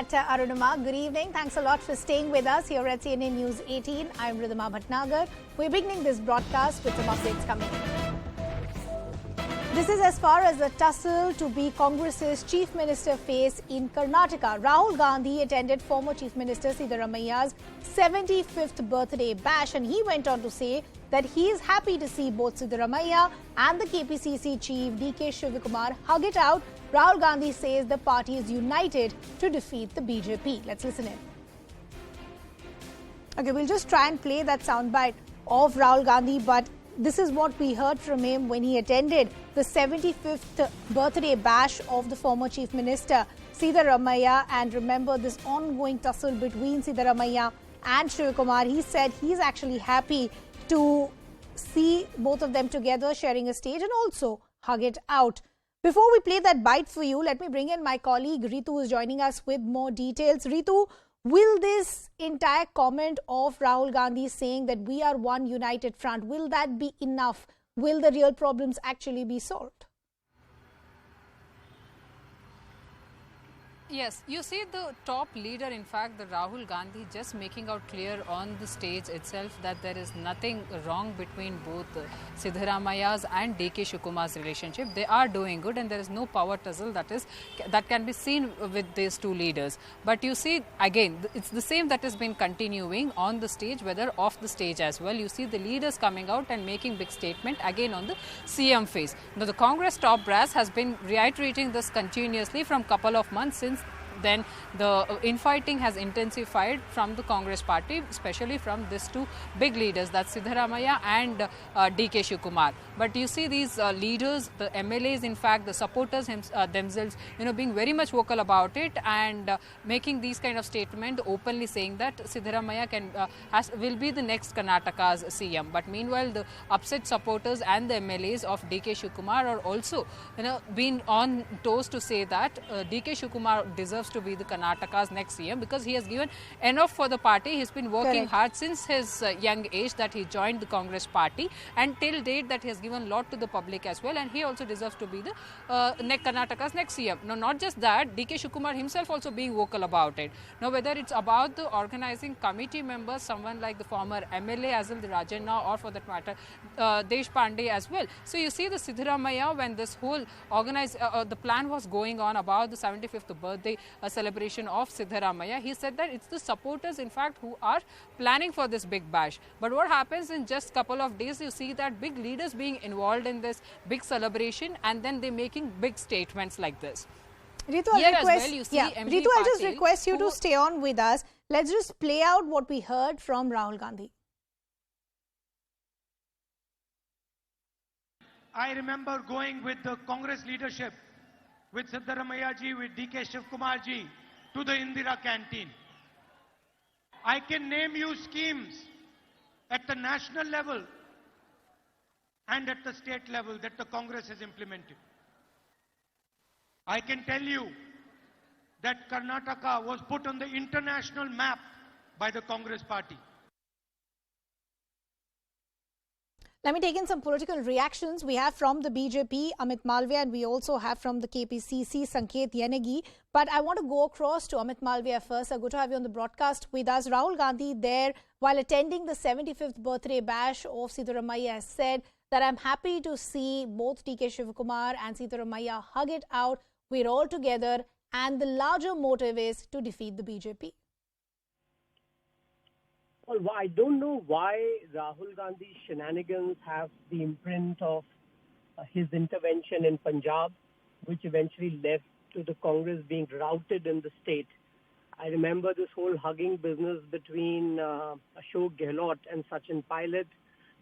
that, Arunima. Good evening. Thanks a lot for staying with us here at CNN News 18. I'm Ridhima Bhatnagar. We're beginning this broadcast with some updates coming in. This is as far as the tussle to be Congress's Chief Minister face in Karnataka. Rahul Gandhi attended former Chief Minister Siddaramaiah's 75th birthday bash, and he went on to say that he is happy to see both Siddaramaiah and the KPCC chief DK Shivakumar hug it out. Rahul Gandhi says the party is united to defeat the BJP. Let's listen in. Okay, we'll just try and play that soundbite of Rahul Gandhi, but this is what we heard from him when he attended the 75th birthday bash of the former Chief Minister Siddaramaiah. And remember this ongoing tussle between Siddaramaiah and Shivakumar. He said he's actually happy to see both of them together sharing a stage and also hug it out. Before we play that bite for you, let me bring in my colleague Ritu, who is joining us with more details. Ritu, will this entire comment of Rahul Gandhi saying that we are one united front, will that be enough? Will the real problems actually be solved? Yes, you see the top leader, in fact, the Rahul Gandhi, just making out clear on the stage itself that there is nothing wrong between both Siddaramaiah's and DK Shivkumar's relationship. They are doing good and there is no power tussle that can be seen with these two leaders. But you see, again, it's the same that has been continuing on the stage, whether off the stage as well. You see the leaders coming out and making big statement again on the CM face. Now, the Congress top brass has been reiterating this continuously from couple of months. Since then, the infighting has intensified from the Congress party, especially from these two big leaders, that's Siddaramaiah and DK Shivakumar. But you see these leaders, the MLAs, in fact, the supporters themselves, being very much vocal about it and making these kind of statements, openly saying that Siddaramaiah will be the next Karnataka's CM. But meanwhile, the upset supporters and the MLAs of DK Shivakumar are also, been on toes to say that DK Shivakumar deserves to be the Karnataka's next CM because he has given enough for the party. He's been working hard since his young age that he joined the Congress party, and till date that he has given a lot to the public as well, and he also deserves to be the Karnataka's next CM. Now, not just that, DK Shivakumar himself also being vocal about it. Now, whether it's about the organizing committee members, someone like the former MLA as well, the Rajanna, or for that matter, Deshpande as well. So you see the Siddaramaiah, when this whole the plan was going on about the 75th birthday celebration of Siddaramaiah, he said that it's the supporters, in fact, who are planning for this big bash. But what happens in just couple of days, you see that big leaders being involved in this big celebration and then they making big statements like this. Ritu, I'll just request you to stay on with us. Let's just play out what we heard from Rahul Gandhi. I remember going with the Congress leadership, with Siddaramaiah ji, with DK Shivkumar ji, to the Indira canteen. I can name you schemes at the national level and at the state level that the Congress has implemented. I can tell you that Karnataka was put on the international map by the Congress party. Let me take in some political reactions. We have from the BJP, Amit Malviya, and we also have from the KPCC, Sanket Yanagi. But I want to go across to Amit Malviya first. Good to have you on the broadcast with us. Rahul Gandhi there, while attending the 75th birthday bash of Siddaramaiah, has said that I'm happy to see both DK Shivakumar and Siddaramaiah hug it out. We're all together, and the larger motive is to defeat the BJP. Well, I don't know why Rahul Gandhi's shenanigans have the imprint of his intervention in Punjab, which eventually led to the Congress being routed in the state. I remember this whole hugging business between Ashok Gehlot and Sachin Pilot.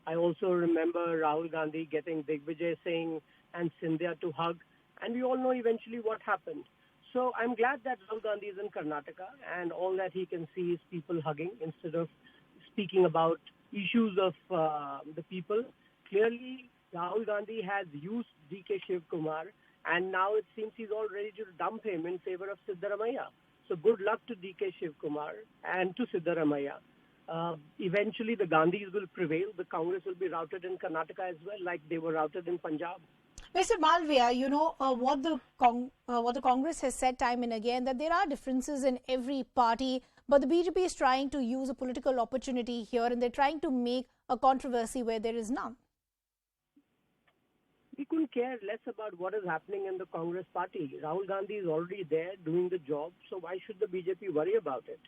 I also remember Rahul Gandhi getting Digvijay Singh and Scindia to hug, and we all know eventually what happened. So I'm glad that Rahul Gandhi is in Karnataka, and all that he can see is people hugging instead of speaking about issues of the people. Clearly, Rahul Gandhi has used DK Shivakumar, and now it seems he's all ready to dump him in favor of Siddaramaiah. So good luck to DK Shivakumar and to Siddaramaiah. Eventually, the Gandhis will prevail. The Congress will be routed in Karnataka as well, like they were routed in Punjab. Mr. Malviya, you know what the Congress has said time and again, that there are differences in every party, but the BJP is trying to use a political opportunity here, and they're trying to make a controversy where there is none. We couldn't care less about what is happening in the Congress party. Rahul Gandhi is already there doing the job, so why should the BJP worry about it?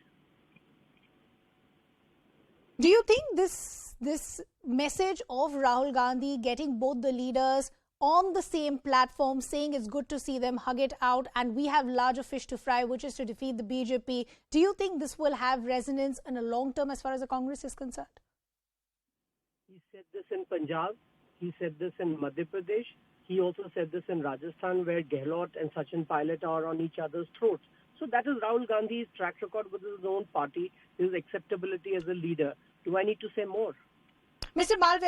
Do you think this message of Rahul Gandhi getting both the leaders on the same platform, saying it's good to see them hug it out and we have larger fish to fry, which is to defeat the BJP, do you think this will have resonance in a long term as far as the Congress is concerned? He said this in Punjab. He said this in Madhya Pradesh. He also said this in Rajasthan, where Gehlot and Sachin Pilot are on each other's throats. So that is Rahul Gandhi's track record with his own party, his acceptability as a leader. Do I need to say more? Mr. Malviya.